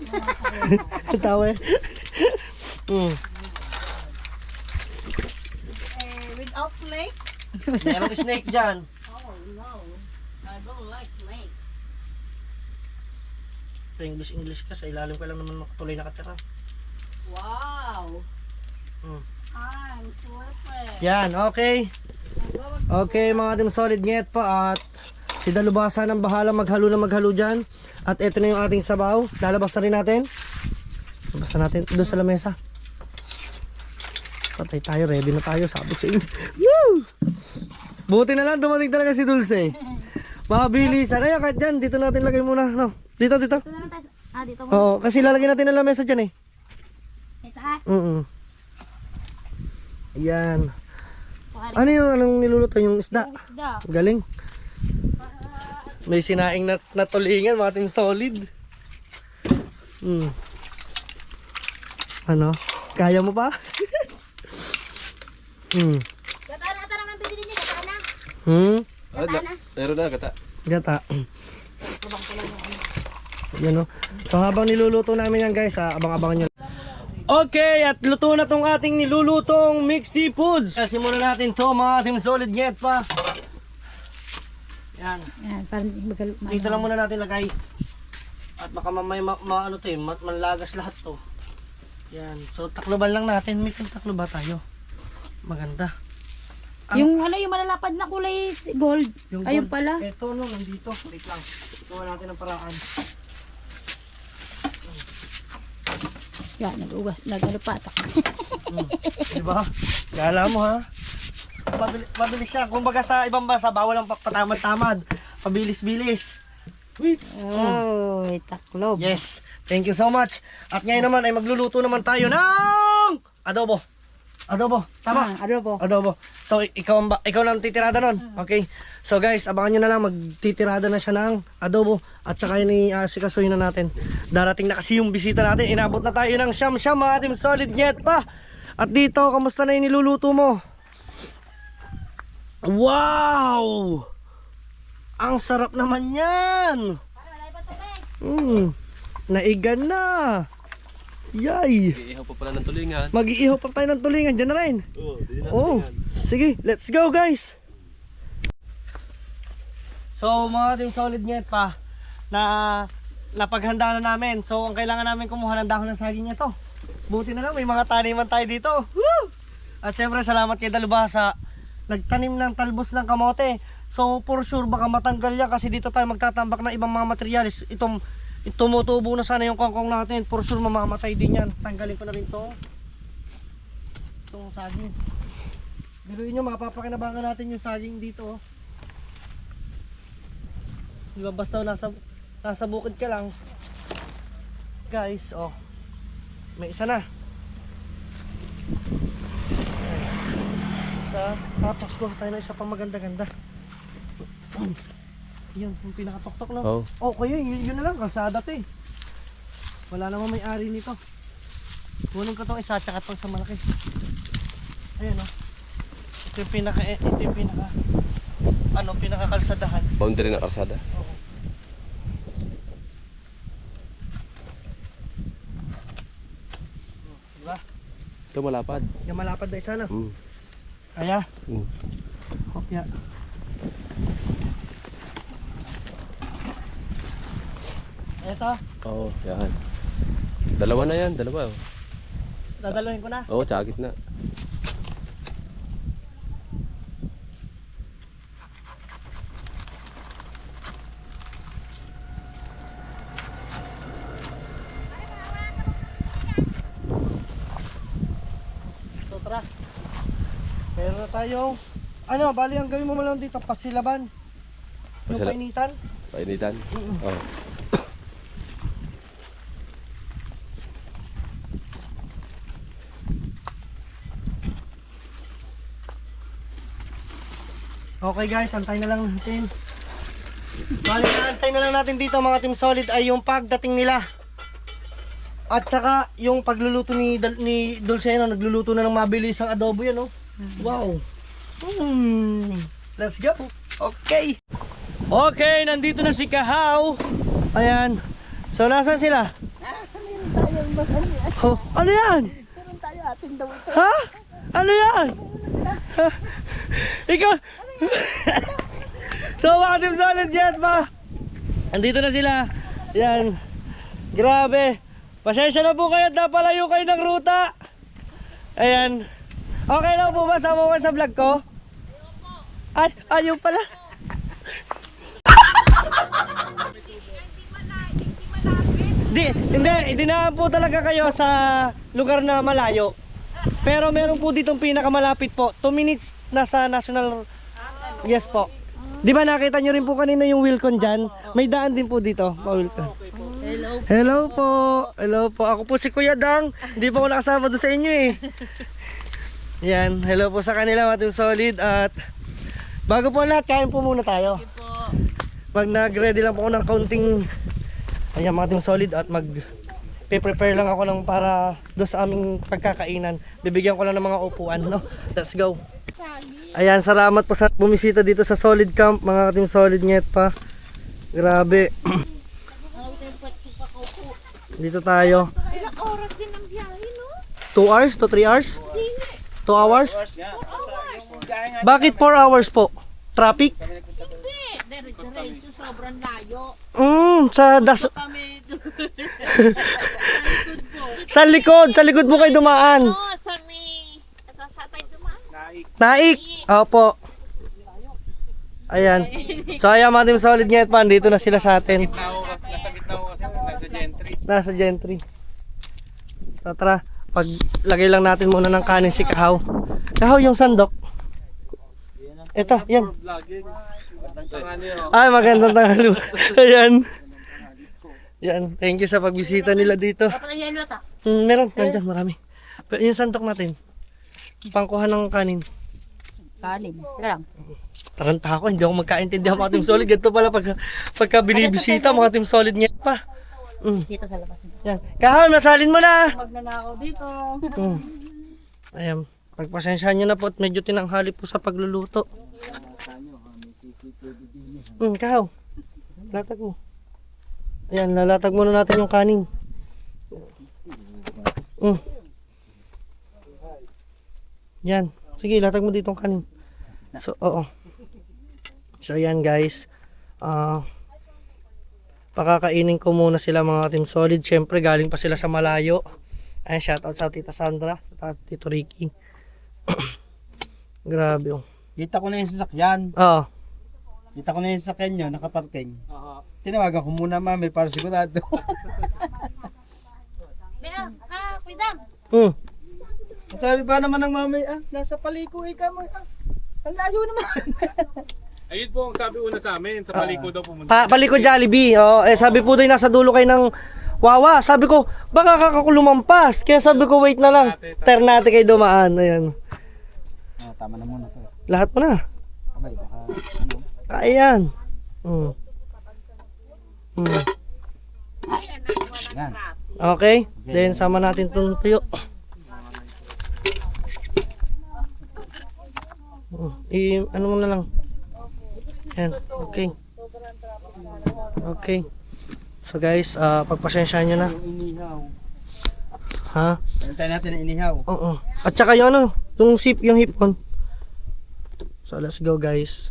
Tawa eh. Without snake? Merong snake dyan. Oh no. I don't like snake. English ka, sa ilalim ka lang naman makatuloy nakatira. Wow. Hmm. I'm sleeping. Yan, okay. Okay mga team solid, ngayat pa at si Dalubhasa nang bahala maghalo dyan. At ito na yung ating sabaw. Lalabas na rin natin. Labas na natin doon sa lamesa. Patay tayo, ready na tayo. Sabog sa inyo. Woo! Buti na lang dumating talaga si Dulce. Mabilisan. Ayan, kahit dyan, dito natin lagay muna. No? Dito. Ito na lang tayo. Ah, dito mo. Oo, kasi lalagyan natin ng lamesa dyan eh. May taas. Ayan. Ano yung anong niluluto? Yung isda? Isda. Galing. May sinaing na tulingan, mga team solid. Ano? Kaya mo pa? Gata naman pwede din niya. Gata na. Meron na, gata. Gata. Yan o. So habang niluluto namin yan guys, abang-abangan nyo. Okay, at luto na tong ating nilulutong mixed seafoods. Simulan natin to mga team solid nyet pa. Yan. Yan, parang magalo. Dito lang muna natin lagay. At baka mamay ano to eh, manlagas lahat to. Yan. So takloban lang natin. May taklo ba tayo? Maganda. Yung ano, yung malalapad na kulay gold. Yung Ayun gold. pala. Ito no, nandito. Wait lang. Gawa natin ang paraan. Yan, nag-ano patak. Diba? Kala mo ha? Mabilis siya. Kumbaga sa ibang bansa, bawal ang patamad-tamad. Pabilis-bilis. Oh, taklob. Yes. Thank you so much. At ngayon naman ay magluluto naman tayo ng adobo. Adobo. Tama. Adobo. Adobo. So ikaw nang titirada nun. Okay. So guys, abangan nyo na lang, magtitirada na siya ng adobo. At saka yun sikasuhin na natin. Darating na kasi yung bisita natin. Inabot na tayo ng siyam-siyam mga team solid nyet pa. At dito, kamusta na yung niluluto mo? Wow! Ang sarap naman yan! Naigan na! Yay! Iihaw pa pala ng tulingan. Mag-iihaw pa tayo ng tulingan, dyan na rin. Oo, sige, let's go guys! So mga team solid nyet pa, napaghanda na namin. So ang kailangan namin kumuha ng dahon ng saging ito. Buti na lang, may mga taniman tayo dito. Woo! At syempre salamat kay Daluba sa nagtanim ng talbos ng kamote. So for sure baka matanggal yan kasi dito tayo magtatambak ng ibang mga materialis. Tumutubo na sana yung kangkong natin. For sure mamamatay din yan. Tanggalin ko na rin to. Itong saging. Biruin nyo, mapapakinabangan natin yung saging dito. Diba basta nasa bukid ka lang. Guys, oh. May isa na. Isa. Tapos kuha tayo na isa pang maganda-ganda. Yun, yung pinakatok-tok lang. Oh. Okay, yun na lang. Kalsada to eh. Wala namang may-ari nito. Kunin ko tong isa tsaka tong sa malaki. Ayan o. Ito yung pinakakalsadahan. Boundary ng karsada. Oo. Diba? Ito malapad. Yung malapad na isa na. Mm. Kaya? Mm. Kopya. Ito, Oo, yan. Dalawa na yan, dalawa. dadalohin ko na. Oo, tsaka gitna. So tara. Meron na tayong bali ang gawin mo lang dito, pasilaban. Yung painitan. Painitan? Oo. Okay guys, antay na lang natin. Bali na antay na lang natin dito mga team solid ay yung pagdating nila. At saka yung pagluluto ni Dulceno, nagluluto na ng mabilis ang adobo yan, oh. Wow. Let's go. Okay. Okay, nandito na si Kahaw. Ayan. So nasaan sila? Oh, ano yan? Ha? Ano yan? Ikaw. So mga team solid jet pa. Andito na sila. Yan. Grabe. Pasensya na po kayo at napalayo kayo ng ruta. Ayan. Okay lang po ba? Sama ko sa vlog ko? Ay, ayaw pala. Hindi na po talaga kayo sa lugar na malayo. Pero meron po ditong pinakamalapit po. 2 minutes na sa national Yes po. Di ba nakita nyo rin po kanina yung Wilcon dyan? May daan din po dito, pa-Wilcon. Hello po. Hello po. Ako po si Kuya Dang. Hindi po ako nakasama doon sa inyo eh. Yan. Hello po sa kanila, mga Team Solid. At bago po lahat, kain po muna tayo. Pag nag-ready lang po ako ng kaunting, ayan mga Team Solid, at prepare lang ako ng para doon sa aming pagkakainan. Bibigyan ko lang ng mga upuan, no? Let's go. Ayan, salamat po sa bumisita dito sa Solid Camp, mga Team Solid Nyet pa. Grabe. Dito tayo. Ilang oras din ang biyahe, no? 2 hours to 3 hours? 2 hours? Bakit 4 hours po? Traffic? Hindi. Diretso, sobrang layo. Sa Kami sa likod po kayo dumaan. sa may... Sa tayo dumaan. Naik. Opo. Ayan. So ayan mga Team Solid Nyet pa, dito na sila sa atin. Nasa gitna ko kasi, nasa gentry. Nasa gentry. So tara, paglagay lang natin muna ng kanin si Kahaw. Kahaw yung sandok. Ito, yan. Vlogging. Tanghali yun. Ay, magandang tanghali. Ayan. Yan, thank you sa pagbisita nila dito. Pala yellow ta. Meron, nandyan, marami. Pero yung sandok natin, pangkuhan ng kanin. Kanin. Teka lang. Taranta ako, hindi ako magkaintindihan mga Team Solid. Ganito pala pagka binibisita mga Team Solid Nyet pa. Dito sa labas. Yan. Kahaw, nasalin mo na. Magnanakaw dito. Ayan, pagpasensyahan nyo na po at medyo tinanghali po sa pagluluto. Kahaw, latag mo. Ayan, lalatag muna natin yung kanin. Yan, sige, latag mo dito yung kanin. So, oo. So, ayan guys. Pakakainin ko muna sila mga Team Solid. Siyempre, galing pa sila sa malayo. Ayan, shoutout sa Tita Sandra, sa Tito Ricky. Grabe oh. Kita ko na yung sasakyan. Oo. Kita ko na yung sasakyan nyo, nakaparking. Tinawagan ko muna mami para sigurado. Kuidang. Sabi pa naman ng mami, nasa paliko ka mo. Ang layo naman. Ayun po ang sabi una sa amin, sa paliko daw pumunta. Paliko Jollibee. Oh, sabi po doon nasa dulo kayo ng Wawa. Sabi ko, baka lumampas. Kaya sabi ko, wait na lang. Ternate kayo dumaan. Ayan. Tama na muna to. Lahat mo na. Abay, baka ano. Ayan. Yan. Okay. Then, sama natin itong tuyo. Ano mo na lang. Yan. Okay. Okay. So guys, pagpasensyahan nyo na. Inihaw. Ha? Hintayin natin ang inihaw. Oo. At saka yung ano, yung hipon. So let's go guys.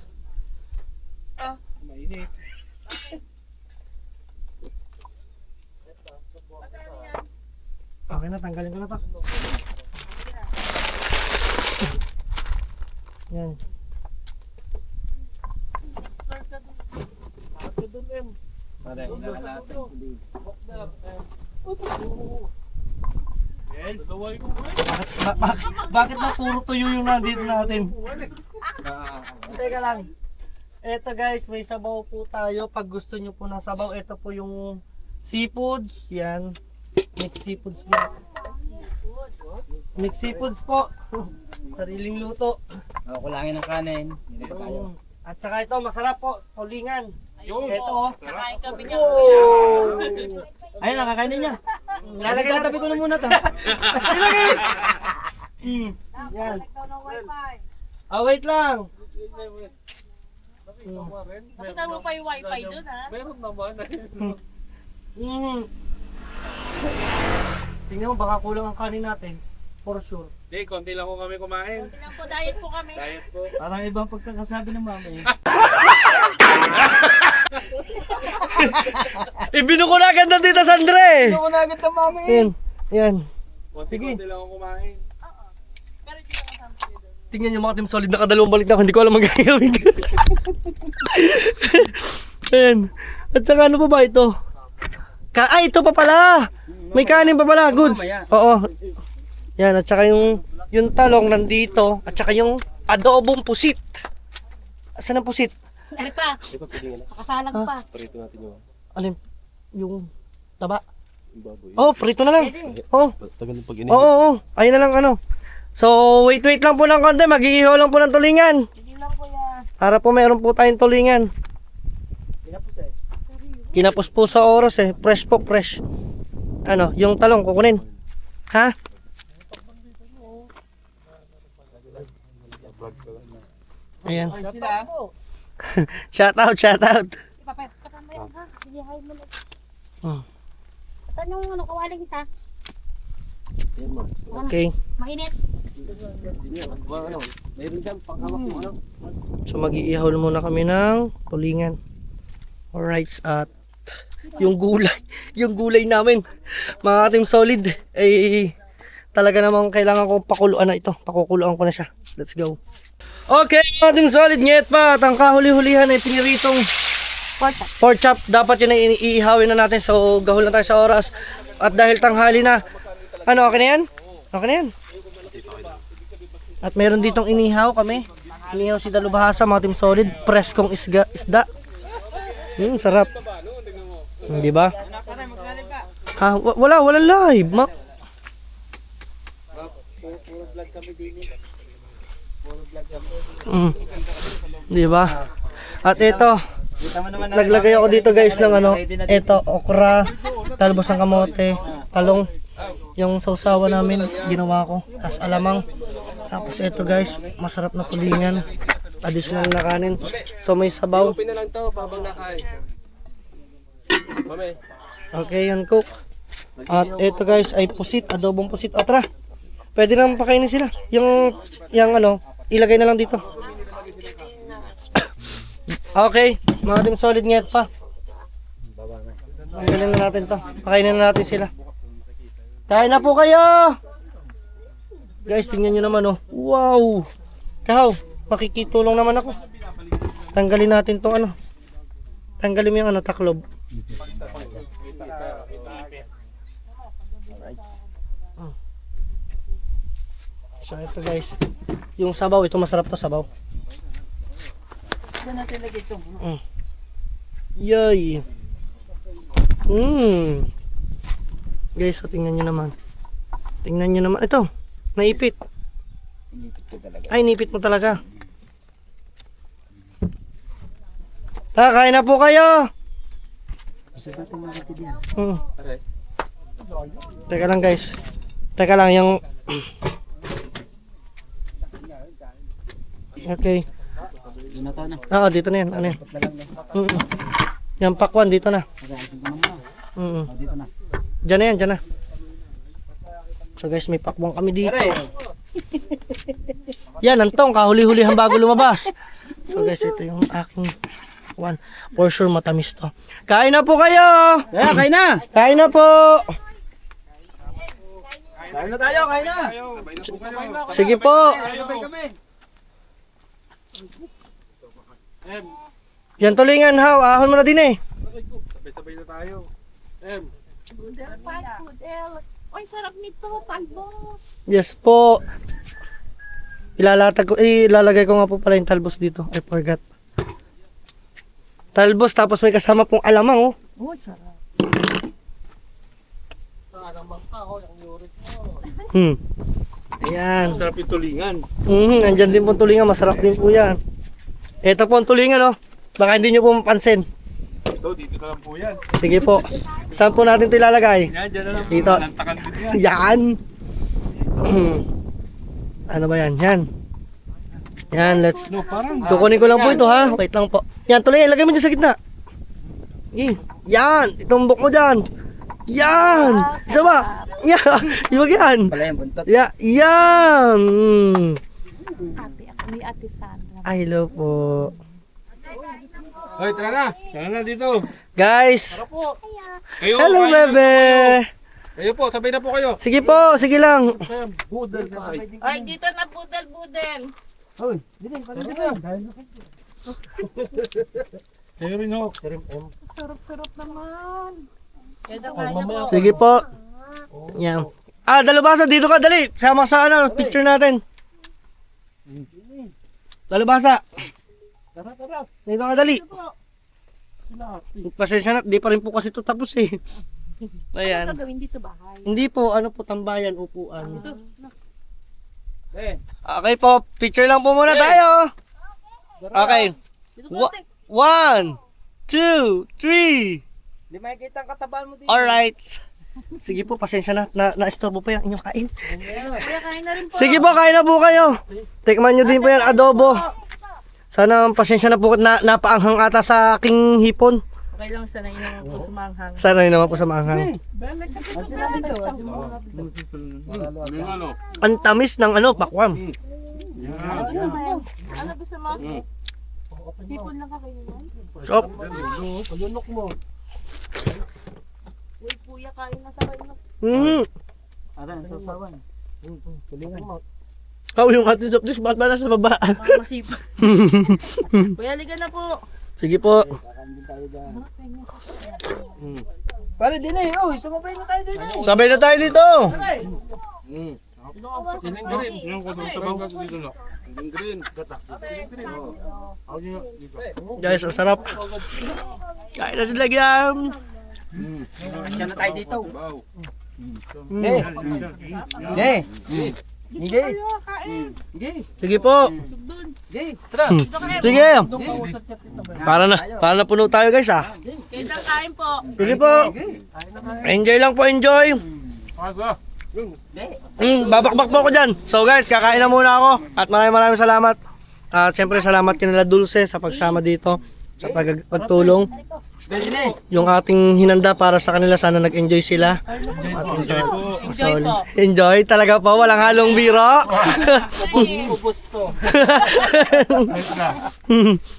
Mainit. Okay na, tanggalin ko na to. Yan. Para ilalatag ko din. Bakit na puro tuyo yung nandito natin? Teka lang. Eto guys, may sabaw po tayo. Pag gusto nyo po ng sabaw, ito po yung seafoods. Yan. Mixed seafoods na. Mixed seafoods po. Sariling luto. Kulangin ng kanin. Hindi na tayo. At saka ito, masarap po. Tulingan. Ito oh. Nakain kami niya. Ayun, nakakainin niya. Lalagay Tabi ko na muna to. Yan. Wait lang. Nakita mo pa yung wifi doon, ha? Meron naman. Tingnan mo, baka kulang ang kanin natin. For sure. Hindi, konti lang ko kami kumain. Lang po, diet po kami. Diet po. Parang ibang pagkakasabi ng mami. Ibinuko na agad ng Tita Sandra eh. Ano ko na agad ng mami? Yan. Yan. Konti lang ako kumain. Pero hindi ako kasama doon. Tingnan nyo mga Team Solid, nakadalawang balik na ako. Hindi ko alam magagawin ko. Ayan. At saka ano pa ba ito? Ito pa pala. May kanin pa pala. Goods. Oo. Yan. At saka yung talong nandito. At saka yung adobong pusit. Saan ang pusit? Ano pa? Di ba pwede nga na? Nakasalang pa. Parito natin yung Alin? Yung taba. yung baboy. Oh, prito na lang. Oh. Tagal ng pag-init. Oo, oo. Ayun na lang ano. So, wait lang po ng konti. Mag-iihaw lang po ng tulingan. Hindi lang kuya. Para po meron po tayong tulingan. Kinapos po sa oras eh. Fresh po, fresh. Ano, yung talong kukunin. Ha? Ayan. Shout out, shout out. Ipapapatan mo yan ha. Hindi hay mo lang. Oh, Patan yung ano, kawaling isa. Ayan, ma'am. okay. Mainit. Ano, mayroon dyan, panghawak mo, ano? So mag-iihaw muna kami ng tulingan. Alright, at yung gulay namin, mga team solid, eh talaga namang kailangan ko pakuluan na ito. Pakukuluan ko na siya. Let's go. Okay, mga team solid, ngayet pa. At ang kahuli-hulihan ay piniritong pork chop. Dapat yun ay iihawin na natin. So gahol na tayo sa oras. At dahil tanghali na, ano, okay na yan? Okay na yan. At meron ditong inihaw kami. Inihaw si Dalubhasa, mga team solid. Preskong isda. Sarap. Di ba? Ha, walang live. Di ba? At ito, naglagay ako dito guys ng ano, ito, okra, talbos ng kamote, talong, yung sausawa namin, ginawa ko, as alamang. Tapos ito guys, masarap na tulingan, additional na kanin. So may sabaw. Open na lang to, pabang nakain. Mami. Okay, yan cook. At ito guys ay pusit, adobong pusit. Atra, pwede naman pakainin sila. Yung ano, ilagay na lang dito. Okay, mga team solid ngayat pa. Tanggalin na natin to. Pakainin na natin sila. Kain na po kayo! Guys, tingnan nyo naman oh. Wow! Kahaw, makikitulong naman ako. Tanggalin natin tong ano. Tanggalin mo yung ano, taklob. So ito guys, yung sabaw, ito masarap to sabaw. Saan natin lagay ito? Yay! Guys, so tingnan nyo naman. Tingnan nyo naman. Ito, naipit. Inipit ko talaga. Ay, nipit mo talaga. Kain na po kayo! Gusto natin makati diyan. Teka lang guys. Teka lang, yung... Okay. Dito na to na. Oo, dito na yan. Ano yan? Yung pakwan, dito na. Mag-aasig ko naman. Dito na. Diyan na yan, diyan na. So guys, may pakbong kami dito. Yan, antong, kahuli-hulihan bago lumabas. So guys, ito yung aking pakwan. For sure, matamis to. Kain na po kayo! Kaya, kain na! Kain na po! Kain na tayo, kain na! Sige po! Yan tulingan, haw. Ahon mo na din eh. Sabay-sabay na tayo. Ay, sarap nito, talbos. Yes po. Ilalagay ko nga po pala yung talbos dito. I forgot. Talbos tapos may kasama pong alamang oh. Oh, sarap. Ayan. Sarap yung tulingan. Andyan din po tulingan. Masarap din po yan. Ito po ang tulingan oh. Baka hindi nyo po mapansin. Ito, dito na lang po yan. Sige po. Saan po natin ito ilalagay? Yan, dyan na lang. Dito. Lantakan din yan. Yan. Ano ba yan? Yan. Yan, let's... Kukunin ko lang po ito ha. Wait lang po. Yan, tuloy. Ilagay mo dyan sa gitna. Yan. Itumbok mo dyan. Yan. Isa ba? Yan. Iwag yan. Pala yung buntot. Yan. Ate, ako ni Ate Sandra. I love po. Hoy, tara na. Tara na dito. Guys. Kayo, Hello, bebe. Kayo po, sabay na po kayo. Sige po. Sige lang. Ay, dito na budal-budal. Kayo rin ho. Sarap-sarap naman. Sige po. Yan. Dalubhasa, dito ka, dali. Sama sa ano, picture natin. Dalubhasa. Dito ka dali. Pasensya na, di pa rin po kasi ito tapos eh. Ayan. Gawin dito bahay. Hindi po, ano po, tambayan, upuan. Okay po, picture lang po muna tayo. Okay. 1, 2, 3. Di makikita ang katabaan mo dito. Alright. Sige po, pasensya na, na-estorbo po yung inyong kain. Kuya, kain na rin po. Sige po, kain na po kayo. Tikman nyo din po yan, adobo. Sana pasensya na po, napaanghang ata sa aking hipon. Okay lang, sanay naman po sumanghang. Sana rin naman po sa maanghang. Asin namin to. Ang tamis ng ano, pakwam. Ano gusto mo? Hipon lang ka kayo naman. Stop. Uy, kuya, kain na sa kayo. Aran, sausawan. Kau yung ating soft drinks, bakit ba nasa baba? Mga masipa. Kuya, liga na po. Sige po. Pare din eh. Oh, sumabay na tayo din eh. Sabay na tayo dito. Guys, ang sarap. Kain na sila gyam. Action na tayo dito. Ge. Ge. Ge. Sige po. Ge. Sige. Para na puno tayo guys ah. Kaya kain po. Sige po. Enjoy lang po, enjoy. Babakbak po ako dyan. So guys, kakain na muna ako. At maraming salamat. At siyempre salamat kinala Dulce sa pagsama dito. Sa pagtulong. Yung ating hinanda para sa kanila, sana nag-enjoy sila. Enjoy po. Enjoy talaga po, walang halong biro. Ubus to.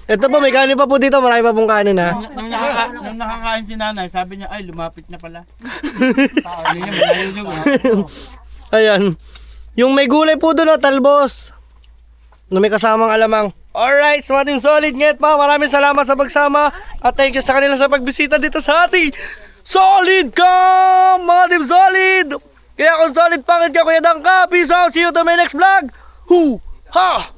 Ito po, may kanin pa po dito, marami pa pong kanin ha. Nung nakakain si nanay, sabi niya, ay lumapit na pala. Sabi niya, malayo niyo. Ayan. Yung may gulay po doon, talbos. Na may kasamang alamang. Alright, sa ating solid ngayet pa, maraming salamat sa pagsama. At thank you sa kanila sa pagbisita dito sa ating Solid Cam! Mga team solid! Kaya kung solid pangit ka, Kuya Dangka, peace out, see you to my next vlog! Hu! Ha!